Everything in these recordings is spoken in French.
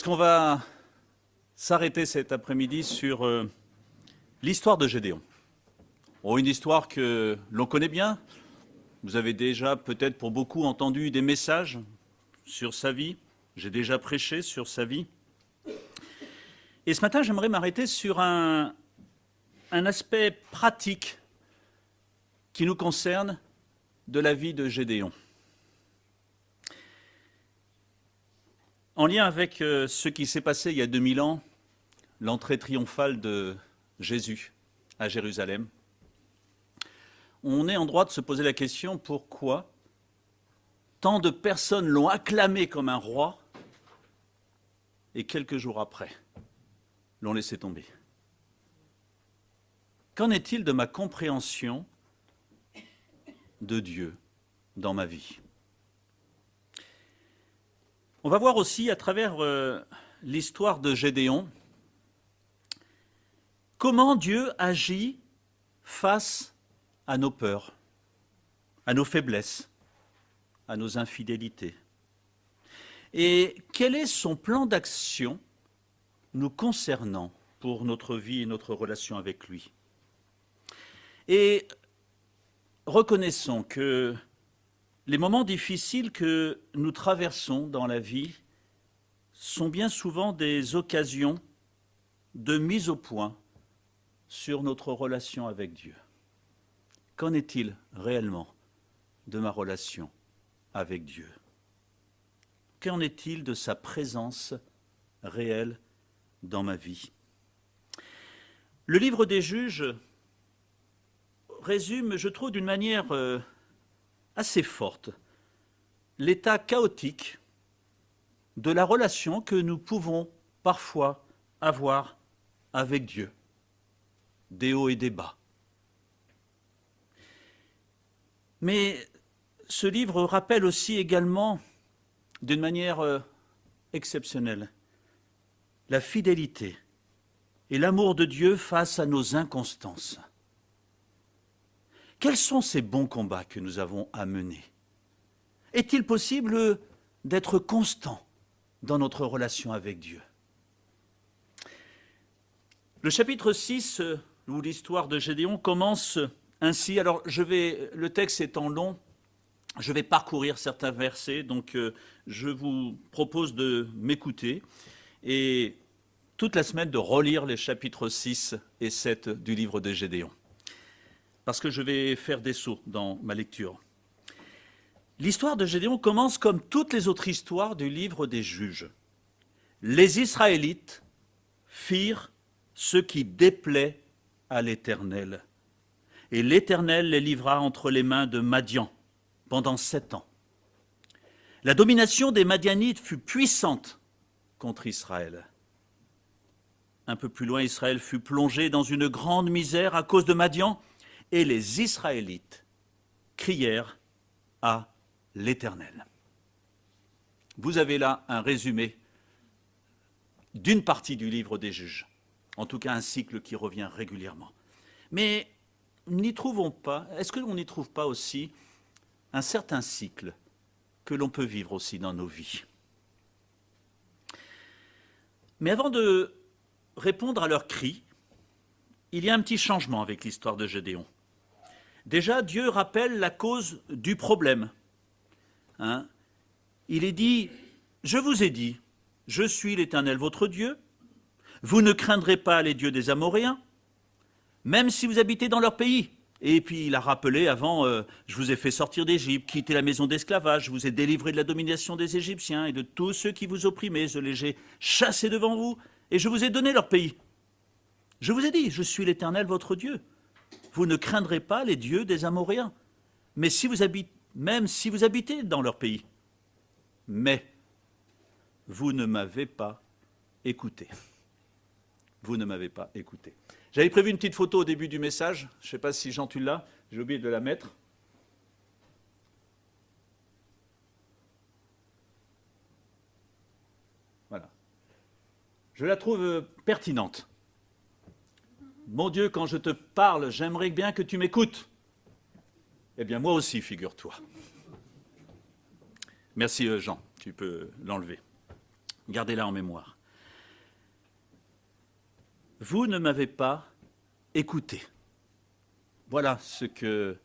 Est-ce qu'on va s'arrêter cet après-midi sur l'histoire de Gédéon? Une histoire que l'on connaît bien. Vous avez déjà peut-être pour beaucoup entendu des messages sur sa vie. J'ai déjà prêché sur sa vie. Et ce matin, j'aimerais m'arrêter sur un aspect pratique qui nous concerne de la vie de Gédéon. En lien avec ce qui s'est passé il y a 2000 ans, l'entrée triomphale de Jésus à Jérusalem, on est en droit de se poser la question pourquoi tant de personnes l'ont acclamé comme un roi et quelques jours après l'ont laissé tomber. Qu'en est-il de ma compréhension de Dieu dans ma vie? On va voir aussi à travers l'histoire de Gédéon comment Dieu agit face à nos peurs, à nos faiblesses, à nos infidélités. Et quel est son plan d'action nous concernant pour notre vie et notre relation avec lui? Et reconnaissons que les moments difficiles que nous traversons dans la vie sont bien souvent des occasions de mise au point sur notre relation avec Dieu. Qu'en est-il réellement de ma relation avec Dieu? Qu'en est-il de sa présence réelle dans ma vie? Le livre des Juges résume, je trouve, d'une manière assez forte l'état chaotique de la relation que nous pouvons parfois avoir avec Dieu, des hauts et des bas. Mais ce livre rappelle aussi également, d'une manière exceptionnelle, la fidélité et l'amour de Dieu face à nos inconstances. Quels sont ces bons combats que nous avons à mener? Est-il possible d'être constant dans notre relation avec Dieu? Le chapitre 6, où l'histoire de Gédéon commence ainsi. Alors, le texte étant long, je vais parcourir certains versets, donc je vous propose de m'écouter et toute la semaine de relire les chapitres 6 et 7 du livre de Gédéon, parce que je vais faire des sauts dans ma lecture. L'histoire de Gédéon commence comme toutes les autres histoires du livre des Juges. Les Israélites firent ce qui déplaît à l'Éternel, et l'Éternel les livra entre les mains de Madian pendant 7 ans. La domination des Madianites fut puissante contre Israël. Un peu plus loin, Israël fut plongé dans une grande misère à cause de Madian, et les Israélites crièrent à l'Éternel. Vous avez là un résumé d'une partie du livre des Juges, en tout cas un cycle qui revient régulièrement. Mais n'y trouvons pas, est-ce que l'on n'y trouve pas aussi un certain cycle que l'on peut vivre aussi dans nos vies? Mais avant de répondre à leurs cris, il y a un petit changement avec l'histoire de Gédéon. Déjà, Dieu rappelle la cause du problème. Il est dit, je vous ai dit, je suis l'Éternel votre Dieu, vous ne craindrez pas les dieux des Amoréens, même si vous habitez dans leur pays. Et puis il a rappelé avant, je vous ai fait sortir d'Égypte, quitter la maison d'esclavage, je vous ai délivré de la domination des Égyptiens et de tous ceux qui vous opprimaient, je les ai chassés devant vous, et je vous ai donné leur pays. Je vous ai dit, je suis l'Éternel votre Dieu. Vous ne craindrez pas les dieux des Amoréens, même si vous habitez dans leur pays. Mais vous ne m'avez pas écouté. Vous ne m'avez pas écouté. J'avais prévu une petite photo au début du message. Je ne sais pas si Jean, tu l'as. J'ai oublié de la mettre. Voilà. Je la trouve pertinente. Mon Dieu, quand je te parle, j'aimerais bien que tu m'écoutes. Eh bien, moi aussi, figure-toi. Merci Jean, tu peux l'enlever. Gardez-la en mémoire. Vous ne m'avez pas écouté. Voilà ce que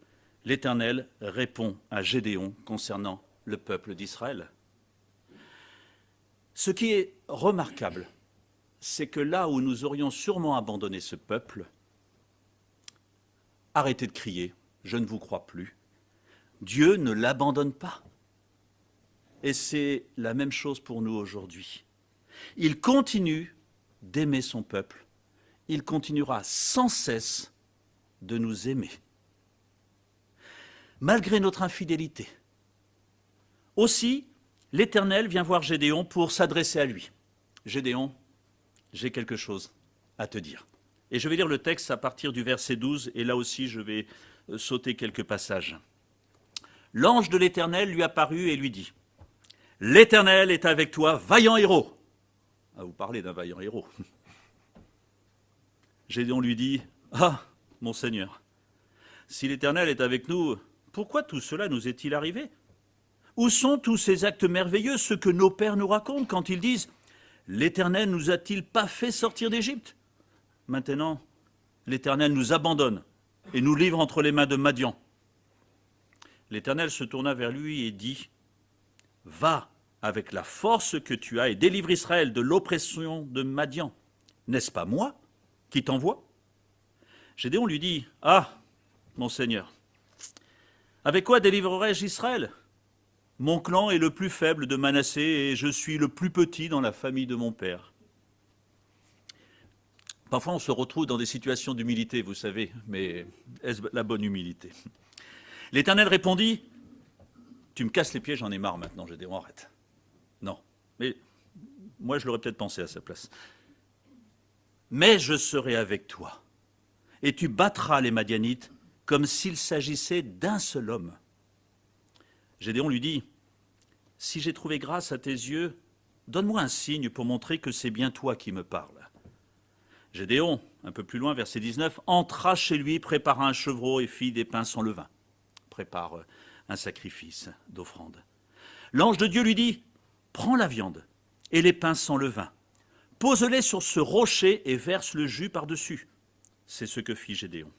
l'Éternel répond à Gédéon concernant le peuple d'Israël. Ce qui est remarquable, c'est que là où nous aurions sûrement abandonné ce peuple, arrêtez de crier, je ne vous crois plus, Dieu ne l'abandonne pas. Et c'est la même chose pour nous aujourd'hui. Il continue d'aimer son peuple. Il continuera sans cesse de nous aimer. Malgré notre infidélité. Aussi, l'Éternel vient voir Gédéon pour s'adresser à lui. Gédéon, j'ai quelque chose à te dire. Et je vais lire le texte à partir du verset 12, et là aussi je vais sauter quelques passages. L'ange de l'Éternel lui apparut et lui dit, « L'Éternel est avec toi, vaillant héros. » Ah, vous parlez d'un vaillant héros. Gédéon lui dit, « Ah, mon Seigneur, si l'Éternel est avec nous, pourquoi tout cela nous est-il arrivé? Où sont tous ces actes merveilleux, ceux que nos pères nous racontent quand ils disent « L'Éternel nous a-t-il pas fait sortir d'Égypte ?» Maintenant, l'Éternel nous abandonne et nous livre entre les mains de Madian. L'Éternel se tourna vers lui et dit, « Va avec la force que tu as et délivre Israël de l'oppression de Madian. N'est-ce pas moi qui t'envoie ?» Gédéon lui dit, « Ah, mon Seigneur, avec quoi délivrerai-je Israël? Mon clan est le plus faible de Manassé et je suis le plus petit dans la famille de mon père. » Parfois, on se retrouve dans des situations d'humilité, vous savez, mais est-ce la bonne humilité? L'Éternel répondit, « Tu me casses les pieds, j'en ai marre maintenant, Gédéon, arrête. » Non, mais moi je l'aurais peut-être pensé à sa place. « Mais je serai avec toi, et tu battras les Madianites comme s'il s'agissait d'un seul homme. » Gédéon lui dit, « Si j'ai trouvé grâce à tes yeux, donne-moi un signe pour montrer que c'est bien toi qui me parles. » Gédéon, un peu plus loin, verset 19, entra chez lui, prépara un chevreau et fit des pains sans levain. Prépare un sacrifice d'offrande. L'ange de Dieu lui dit, « Prends la viande et les pains sans levain, pose-les sur ce rocher et verse le jus par-dessus. » C'est ce que fit Gédéon.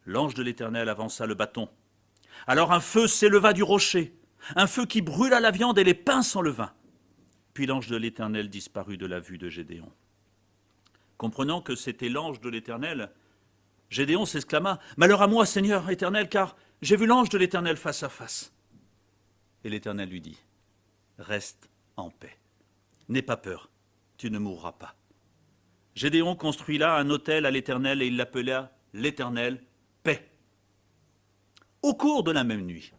L'ange de l'Éternel avança le bâton. Alors un feu s'éleva du rocher, un feu qui brûla la viande et les pains sans levain. Puis l'ange de l'Éternel disparut de la vue de Gédéon. Comprenant que c'était l'ange de l'Éternel, Gédéon s'exclama, « Malheur à moi, Seigneur Éternel, car j'ai vu l'ange de l'Éternel face à face. » Et l'Éternel lui dit, « Reste en paix. N'aie pas peur, tu ne mourras pas. » Gédéon construit là un autel à l'Éternel et il l'appela l'Éternel paix. Au cours de la même nuit,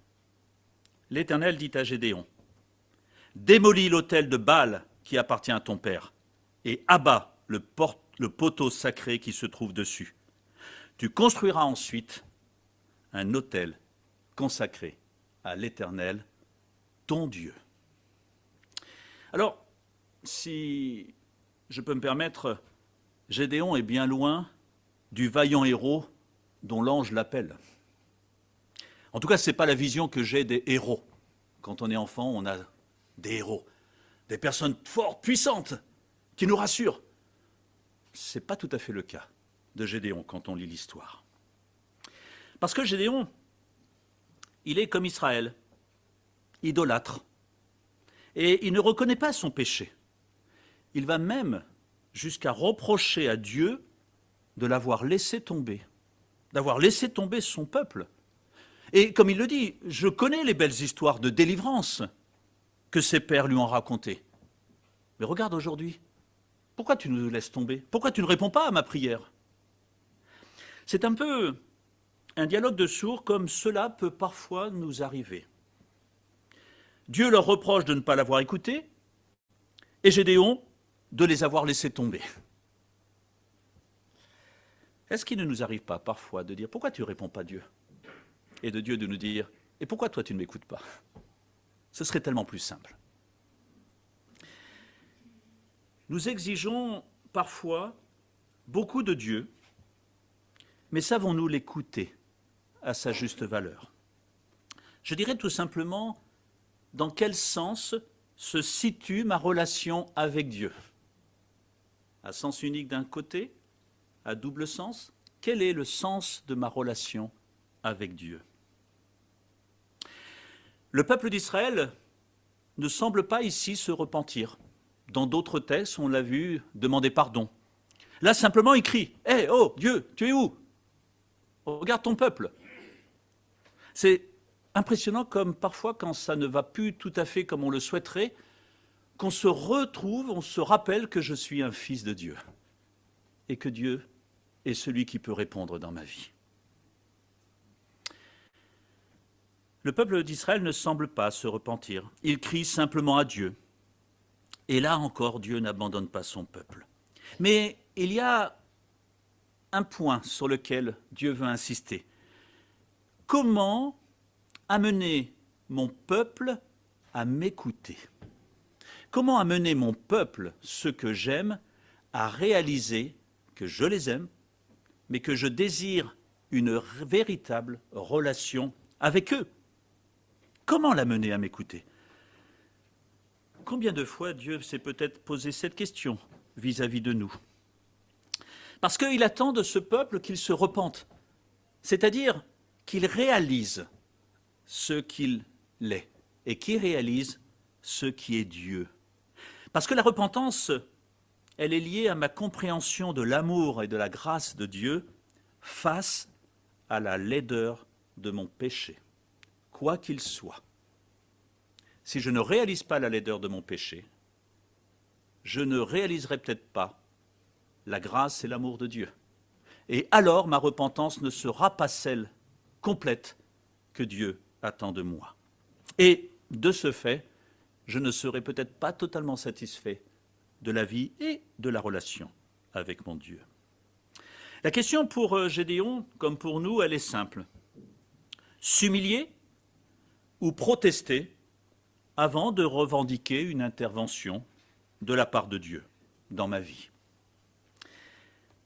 l'Éternel dit à Gédéon, « Démolis l'autel de Baal qui appartient à ton père et abat le poteau sacré qui se trouve dessus. Tu construiras ensuite un autel consacré à l'Éternel, ton Dieu. » Alors, si je peux me permettre, Gédéon est bien loin du vaillant héros dont l'ange l'appelle. En tout cas, ce n'est pas la vision que j'ai des héros. Quand on est enfant, on a des héros, des personnes fortes, puissantes, qui nous rassurent. Ce n'est pas tout à fait le cas de Gédéon quand on lit l'histoire. Parce que Gédéon, il est comme Israël, idolâtre, et il ne reconnaît pas son péché. Il va même jusqu'à reprocher à Dieu de l'avoir laissé tomber, d'avoir laissé tomber son peuple. Et comme il le dit, je connais les belles histoires de délivrance que ses pères lui ont racontées. Mais regarde aujourd'hui, pourquoi tu nous laisses tomber? Pourquoi tu ne réponds pas à ma prière? C'est un peu un dialogue de sourds comme cela peut parfois nous arriver. Dieu leur reproche de ne pas l'avoir écouté et Gédéon de les avoir laissés tomber. Est-ce qu'il ne nous arrive pas parfois de dire « Pourquoi tu ne réponds pas Dieu ?» et de Dieu de nous dire « Et pourquoi toi tu ne m'écoutes pas ?» Ce serait tellement plus simple. Nous exigeons parfois beaucoup de Dieu, mais savons-nous l'écouter à sa juste valeur? Je dirais tout simplement, dans quel sens se situe ma relation avec Dieu? À sens unique d'un côté, à double sens, quel est le sens de ma relation avec Dieu? Le peuple d'Israël ne semble pas ici se repentir. Dans d'autres textes, on l'a vu demander pardon. Là, simplement, il crie « Hé, oh, Dieu, tu es où? Regarde ton peuple !» C'est impressionnant comme parfois, quand ça ne va plus tout à fait comme on le souhaiterait, qu'on se retrouve, on se rappelle que je suis un fils de Dieu et que Dieu est celui qui peut répondre dans ma vie. Le peuple d'Israël ne semble pas se repentir. Il crie simplement à Dieu. Et là encore, Dieu n'abandonne pas son peuple. Mais il y a un point sur lequel Dieu veut insister. Comment amener mon peuple à m'écouter? Comment amener mon peuple, ceux que j'aime, à réaliser que je les aime, mais que je désire une véritable relation avec eux? Comment l'amener à m'écouter? Combien de fois Dieu s'est peut-être posé cette question vis-à-vis de nous? Parce qu'il attend de ce peuple qu'il se repente, c'est-à-dire qu'il réalise ce qu'il est et qu'il réalise ce qui est Dieu. Parce que la repentance, elle est liée à ma compréhension de l'amour et de la grâce de Dieu face à la laideur de mon péché, quoi qu'il soit. Si je ne réalise pas la laideur de mon péché, je ne réaliserai peut-être pas la grâce et l'amour de Dieu. Et alors ma repentance ne sera pas celle complète que Dieu attend de moi. Et de ce fait, je ne serai peut-être pas totalement satisfait de la vie et de la relation avec mon Dieu. La question pour Gédéon, comme pour nous, elle est simple. S'humilier ou protester avant de revendiquer une intervention de la part de Dieu dans ma vie?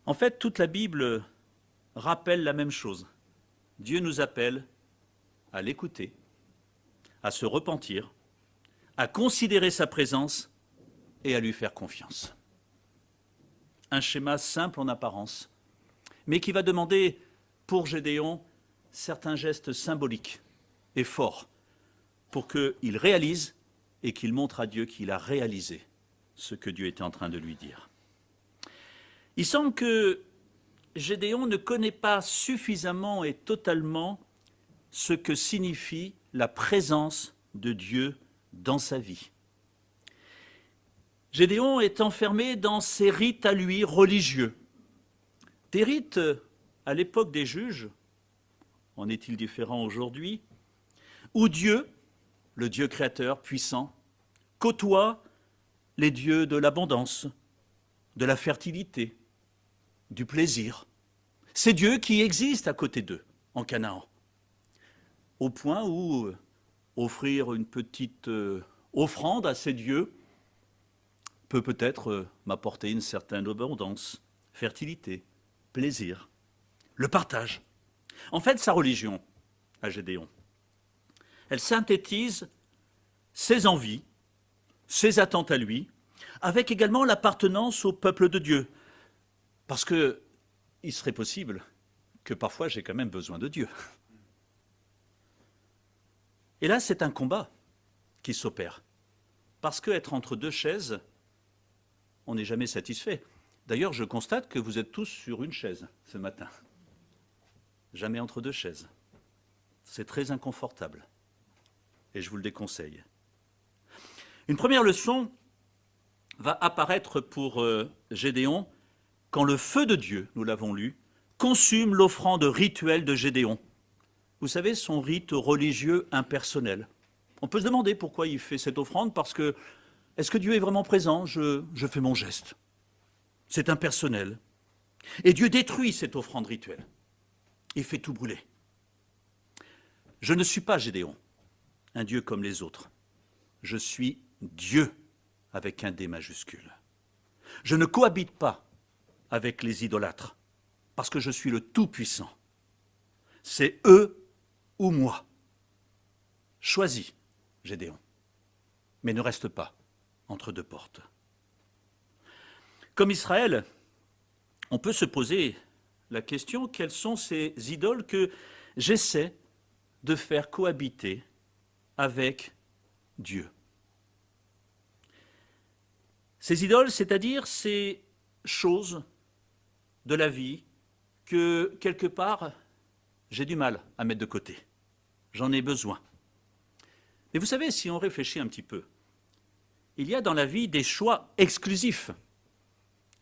En fait, toute la Bible rappelle la même chose. Dieu nous appelle à l'écouter, à se repentir, à considérer sa présence et à lui faire confiance. Un schéma simple en apparence, mais qui va demander pour Gédéon certains gestes symboliques et forts pour qu'il réalise et qu'il montre à Dieu qu'il a réalisé ce que Dieu était en train de lui dire. Il semble que Gédéon ne connaît pas suffisamment et totalement ce que signifie la présence de Dieu dans sa vie. Gédéon est enfermé dans ses rites à lui religieux. Des rites à l'époque des juges, en est-il différent aujourd'hui, où Dieu, le Dieu créateur puissant, côtoie les dieux de l'abondance, de la fertilité, du plaisir. Ces dieux qui existent à côté d'eux, en Canaan. Au point où offrir une petite offrande à ces dieux peut peut-être m'apporter une certaine abondance, fertilité, plaisir, le partage. En fait, sa religion, à Gédéon, elle synthétise ses envies, ses attentes à lui, avec également l'appartenance au peuple de Dieu. Parce qu'il serait possible que parfois j'ai quand même besoin de Dieu. Et là, c'est un combat qui s'opère. Parce qu'être entre deux chaises, on n'est jamais satisfait. D'ailleurs, je constate que vous êtes tous sur une chaise ce matin. Jamais entre deux chaises. C'est très inconfortable. Et je vous le déconseille. Une première leçon va apparaître pour Gédéon quand le feu de Dieu, nous l'avons lu, consume l'offrande rituelle de Gédéon. Vous savez, son rite religieux impersonnel. On peut se demander pourquoi il fait cette offrande, parce que, est-ce que Dieu est vraiment présent? Je fais mon geste. C'est impersonnel. Et Dieu détruit cette offrande rituelle. Il fait tout brûler. Je ne suis pas Gédéon, un Dieu comme les autres. Je suis Dieu avec un D majuscule. Je ne cohabite pas avec les idolâtres, parce que je suis le Tout-Puissant. C'est eux ou moi. Choisis, Gédéon. mais ne reste pas entre deux portes. Comme Israël, on peut se poser la question, quelles sont ces idoles que j'essaie de faire cohabiter avec Dieu? Ces idoles, c'est-à-dire ces choses de la vie que, quelque part, j'ai du mal à mettre de côté. J'en ai besoin. Mais vous savez, si on réfléchit un petit peu, il y a dans la vie des choix exclusifs.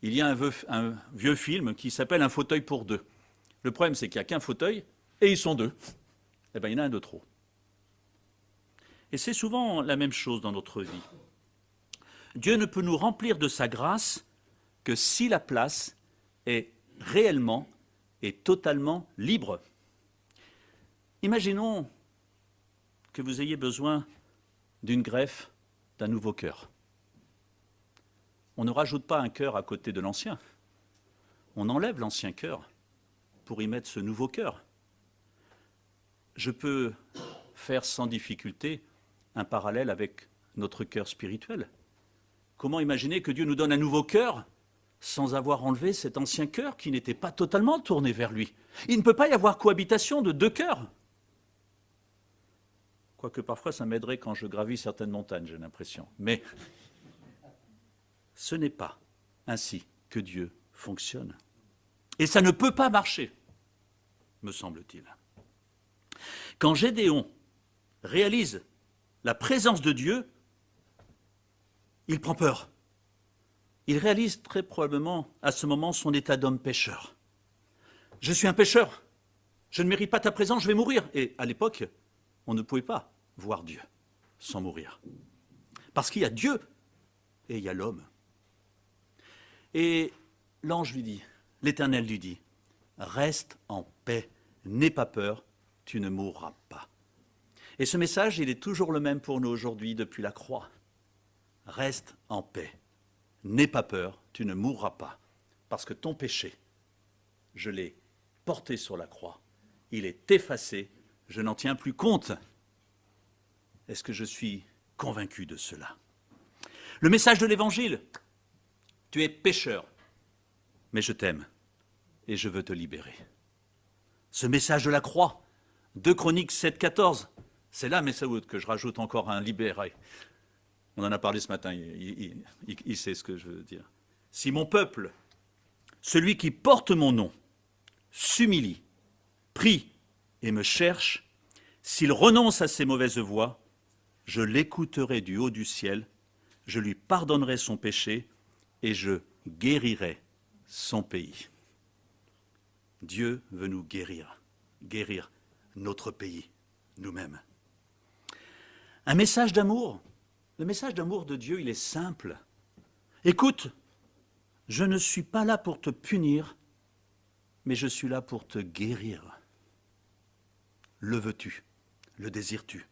Il y a un vieux film qui s'appelle Un fauteuil pour deux. Le problème, c'est qu'il n'y a qu'un fauteuil et ils sont deux. Eh bien, il y en a un de trop. Et c'est souvent la même chose dans notre vie. Dieu ne peut nous remplir de sa grâce que si la place est réellement et totalement libre. Imaginons que vous ayez besoin d'une greffe d'un nouveau cœur. On ne rajoute pas un cœur à côté de l'ancien. On enlève l'ancien cœur pour y mettre ce nouveau cœur. Je peux faire sans difficulté un parallèle avec notre cœur spirituel. Comment imaginer que Dieu nous donne un nouveau cœur sans avoir enlevé cet ancien cœur qui n'était pas totalement tourné vers lui? Il ne peut pas y avoir cohabitation de deux cœurs. Quoique parfois ça m'aiderait quand je gravis certaines montagnes, j'ai l'impression. Mais ce n'est pas ainsi que Dieu fonctionne. Et ça ne peut pas marcher, me semble-t-il. Quand Gédéon réalise la présence de Dieu, il prend peur. Il réalise très probablement à ce moment son état d'homme pécheur. Je suis un pécheur, je ne mérite pas ta présence, je vais mourir. Et à l'époque, on ne pouvait pas voir Dieu sans mourir. Parce qu'il y a Dieu et il y a l'homme. Et l'ange lui dit, l'Éternel lui dit, reste en paix, n'aie pas peur, tu ne mourras pas. Et ce message, il est toujours le même pour nous aujourd'hui depuis la croix. Reste en paix, n'aie pas peur, tu ne mourras pas, parce que ton péché, je l'ai porté sur la croix, il est effacé, je n'en tiens plus compte. Est-ce que je suis convaincu de cela? Le message de l'Évangile, tu es pécheur, mais je t'aime et je veux te libérer. Ce message de la croix, 2 Chroniques 7, 14, c'est là, mais ça que je rajoute encore un libéré. On en a parlé ce matin, il sait ce que je veux dire. Si mon peuple, celui qui porte mon nom, s'humilie, prie et me cherche, s'il renonce à ses mauvaises voies, je l'écouterai du haut du ciel, je lui pardonnerai son péché et je guérirai son pays. Dieu veut nous guérir notre pays, nous-mêmes. Un message d'amour. Le message d'amour de Dieu, il est simple. Écoute, je ne suis pas là pour te punir, mais je suis là pour te guérir. Le veux-tu? Le désires-tu?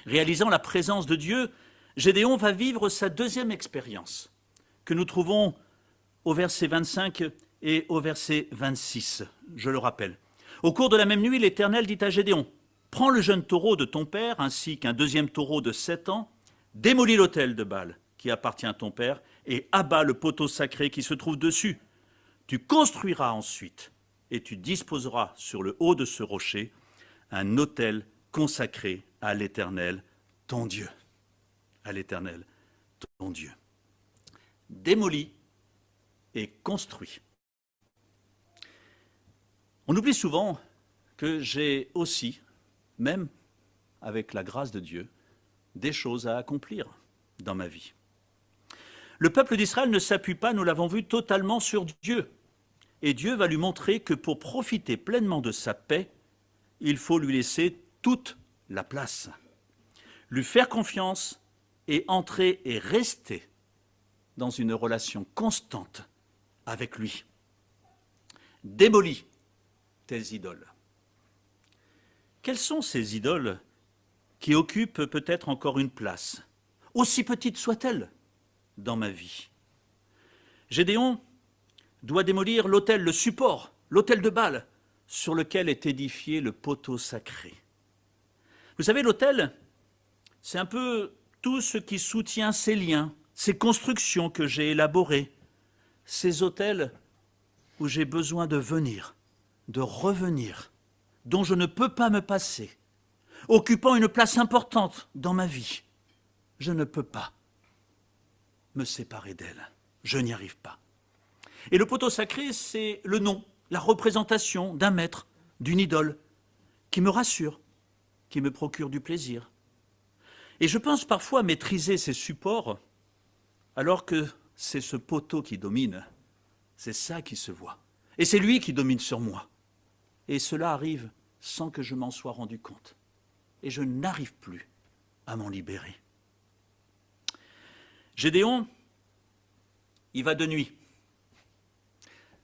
Réalisant la présence de Dieu, Gédéon va vivre sa deuxième expérience, que nous trouvons au verset 25 et au verset 26, je le rappelle. Au cours de la même nuit, l'Éternel dit à Gédéon, « Prends le jeune taureau de ton père, ainsi qu'un deuxième taureau de 7 ans, démolis l'autel de Baal qui appartient à ton père, et abats le poteau sacré qui se trouve dessus. Tu construiras ensuite, et tu disposeras sur le haut de ce rocher un autel consacré à l'Éternel, ton Dieu. » À l'Éternel, ton Dieu. Démoli et construit. On oublie souvent que j'ai aussi, même avec la grâce de Dieu, des choses à accomplir dans ma vie. Le peuple d'Israël ne s'appuie pas, nous l'avons vu, totalement sur Dieu. Et Dieu va lui montrer que pour profiter pleinement de sa paix, il faut lui laisser toute la place. Lui faire confiance et entrer et rester dans une relation constante avec lui. Démolis tes idoles. Quelles sont ces idoles qui occupent peut-être encore une place, aussi petite soit-elle, dans ma vie? Gédéon doit démolir l'autel, le support, l'autel de Baal, sur lequel est édifié le poteau sacré. Vous savez, l'autel, c'est un peu tout ce qui soutient ces liens, ces constructions que j'ai élaborées, ces hôtels où j'ai besoin de venir, de revenir, dont je ne peux pas me passer, occupant une place importante dans ma vie. Je ne peux pas me séparer d'elle. Je n'y arrive pas. Et le poteau sacré, c'est le nom, la représentation d'un maître, d'une idole, qui me rassure, qui me procure du plaisir. Et je pense parfois maîtriser ces supports, alors que c'est ce poteau qui domine, c'est ça qui se voit. Et c'est lui qui domine sur moi. Et cela arrive sans que je m'en sois rendu compte. Et je n'arrive plus à m'en libérer. Gédéon, il va de nuit.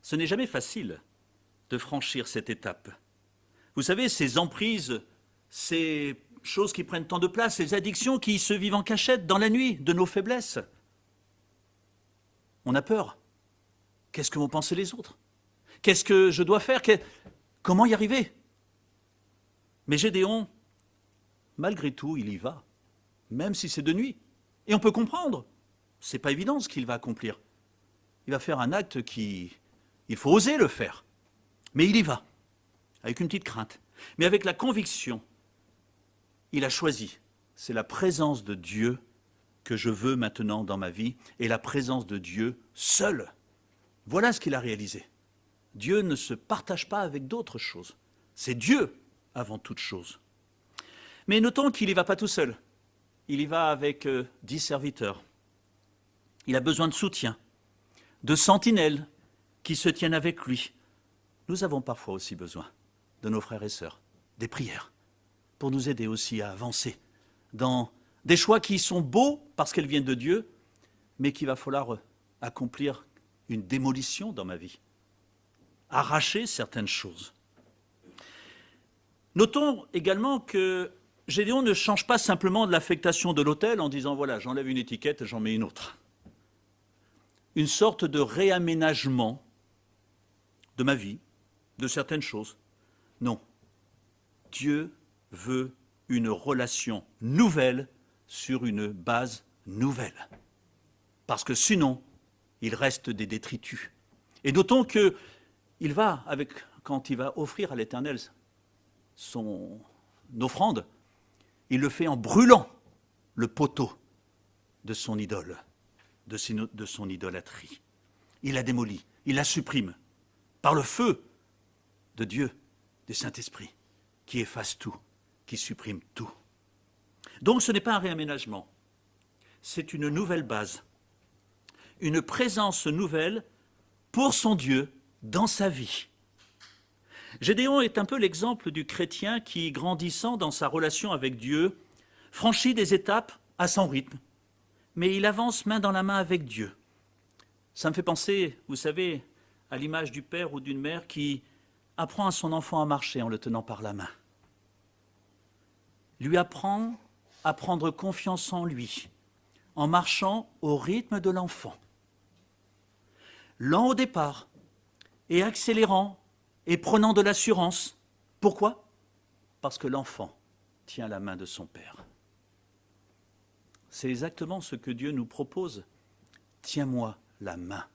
Ce n'est jamais facile de franchir cette étape. Vous savez, ces emprises, ces choses qui prennent tant de place, ces addictions qui se vivent en cachette dans la nuit de nos faiblesses. On a peur. Qu'est-ce que vont penser les autres? Qu'est-ce que je dois faire? Comment y arriver? Mais Gédéon, malgré tout, il y va, même si c'est de nuit. Et on peut comprendre. C'est pas évident ce qu'il va accomplir. Il va faire un acte il faut oser le faire. Mais il y va, avec une petite crainte. Mais avec la conviction, il a choisi. C'est la présence de Dieu que je veux maintenant dans ma vie, et la présence de Dieu seul. Voilà ce qu'il a réalisé. Dieu ne se partage pas avec d'autres choses. C'est Dieu avant toute chose. Mais notons qu'il n'y va pas tout seul. Il y va avec 10 serviteurs. Il a besoin de soutien, de sentinelles qui se tiennent avec lui. Nous avons parfois aussi besoin de nos frères et sœurs, des prières, pour nous aider aussi à avancer dans des choix qui sont beaux parce qu'elles viennent de Dieu, mais qu'il va falloir accomplir une démolition dans ma vie, arracher certaines choses. Notons également que Gédéon ne change pas simplement de l'affectation de l'autel en disant voilà, j'enlève une étiquette, j'en mets une autre. Une sorte de réaménagement de ma vie, de certaines choses. Non. Dieu veut une relation nouvelle sur une base nouvelle. Parce que sinon, il reste des détritus. Et notons qu'il va, quand il va offrir à l'Éternel son offrande, il le fait en brûlant le poteau de son idole, de son idolâtrie. Il la démolit, il la supprime par le feu de Dieu, du Saint-Esprit, qui efface tout, qui supprime tout. Donc ce n'est pas un réaménagement, c'est une nouvelle base, une présence nouvelle pour son Dieu dans sa vie. Gédéon est un peu l'exemple du chrétien qui, grandissant dans sa relation avec Dieu, franchit des étapes à son rythme, mais il avance main dans la main avec Dieu. Ça me fait penser, vous savez, à l'image du père ou d'une mère qui apprend à son enfant à marcher en le tenant par la main. Lui apprend à prendre confiance en lui, en marchant au rythme de l'enfant. Lent au départ, et accélérant, et prenant de l'assurance. Pourquoi? Parce que l'enfant tient la main de son père. C'est exactement ce que Dieu nous propose. Tiens-moi la main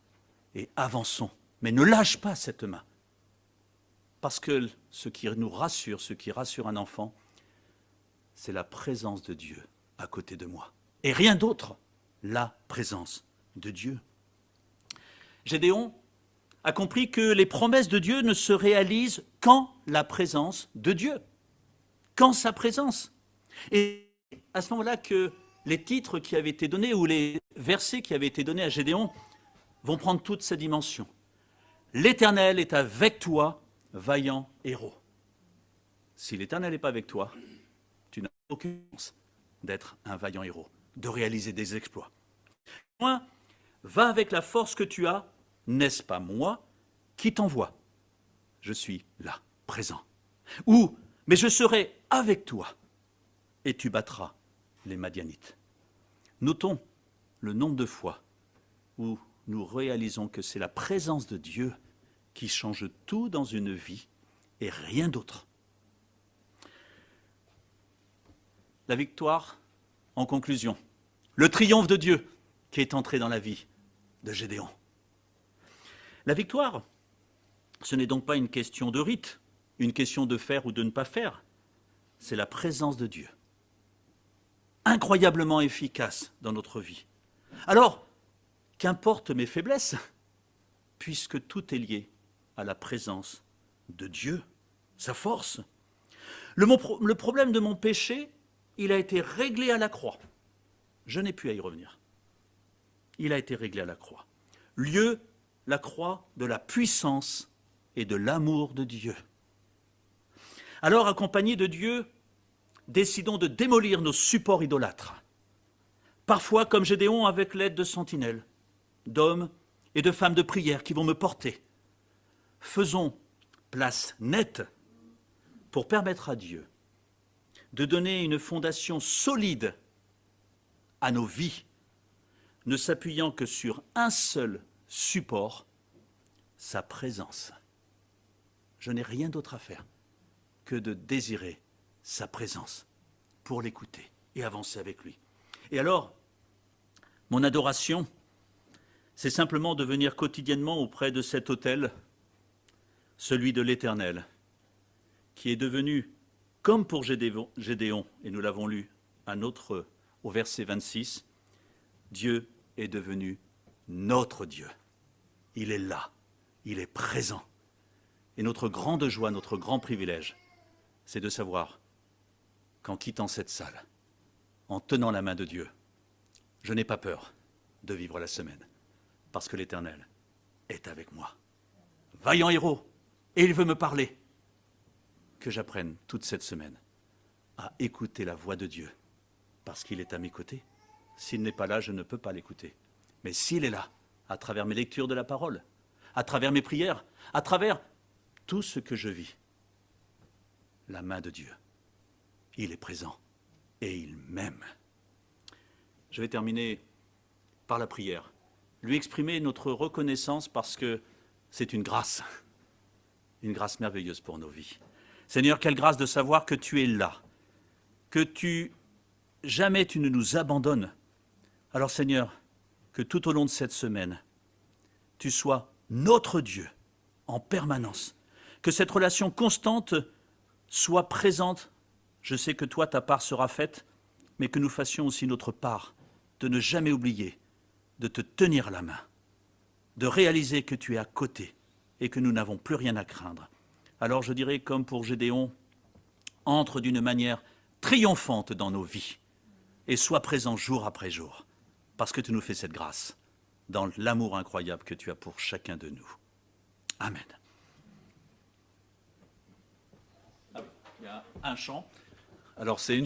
et avançons. Mais ne lâche pas cette main. Parce que ce qui nous rassure, ce qui rassure un enfant, c'est la présence de Dieu à côté de moi. Et rien d'autre, la présence de Dieu. Gédéon a compris que les promesses de Dieu ne se réalisent qu'en la présence de Dieu, qu'en sa présence. Et à ce moment-là que les titres qui avaient été donnés ou les versets qui avaient été donnés à Gédéon vont prendre toute sa dimension. L'Éternel est avec toi, vaillant héros. Si l'Éternel n'est pas avec toi, tu n'as aucune chance d'être un vaillant héros, de réaliser des exploits. Moi, va avec la force que tu as, n'est-ce pas moi qui t'envoie? Je suis là, présent. Ou, mais je serai avec toi et tu battras les Madianites. Notons le nombre de fois où nous réalisons que c'est la présence de Dieu qui change tout dans une vie et rien d'autre. La victoire, en conclusion, le triomphe de Dieu qui est entré dans la vie de Gédéon. La victoire, ce n'est donc pas une question de rite, une question de faire ou de ne pas faire. C'est la présence de Dieu, incroyablement efficace dans notre vie. Alors, qu'importe mes faiblesses, puisque tout est lié à la présence de Dieu, sa force. Le problème de mon péché, il a été réglé à la croix. Je n'ai plus à y revenir. Il a été réglé à la croix. Lieu, la croix de la puissance et de l'amour de Dieu. Alors, accompagnés de Dieu, décidons de démolir nos supports idolâtres. Parfois, comme Gédéon, avec l'aide de sentinelles, d'hommes et de femmes de prière qui vont me porter. Faisons place nette pour permettre à Dieu de donner une fondation solide à nos vies, ne s'appuyant que sur un seul support, sa présence. Je n'ai rien d'autre à faire que de désirer sa présence pour l'écouter et avancer avec lui. Et alors, mon adoration, c'est simplement de venir quotidiennement auprès de cet autel, celui de l'Éternel, qui est devenu, comme pour Gédéon, et nous l'avons lu au verset 26, Dieu est devenu notre Dieu. Il est là, il est présent. Et notre grande joie, notre grand privilège, c'est de savoir qu'en quittant cette salle, en tenant la main de Dieu, je n'ai pas peur de vivre la semaine, parce que l'Éternel est avec moi. Vaillant héros, et il veut me parler. Que j'apprenne toute cette semaine à écouter la voix de Dieu, parce qu'il est à mes côtés. S'il n'est pas là, je ne peux pas l'écouter. Mais s'il est là, à travers mes lectures de la parole, à travers mes prières, à travers tout ce que je vis, la main de Dieu, il est présent et il m'aime. Je vais terminer par la prière. Lui exprimer notre reconnaissance parce que c'est une grâce merveilleuse pour nos vies. Seigneur, quelle grâce de savoir que tu es là, que jamais tu ne nous abandonnes. Alors Seigneur, que tout au long de cette semaine, tu sois notre Dieu en permanence, que cette relation constante soit présente. Je sais que toi, ta part sera faite, mais que nous fassions aussi notre part, de ne jamais oublier, de te tenir la main, de réaliser que tu es à côté et que nous n'avons plus rien à craindre. Alors je dirais, comme pour Gédéon, entre d'une manière triomphante dans nos vies et sois présent jour après jour, parce que tu nous fais cette grâce dans l'amour incroyable que tu as pour chacun de nous. Amen. Il y a un chant. Alors c'est une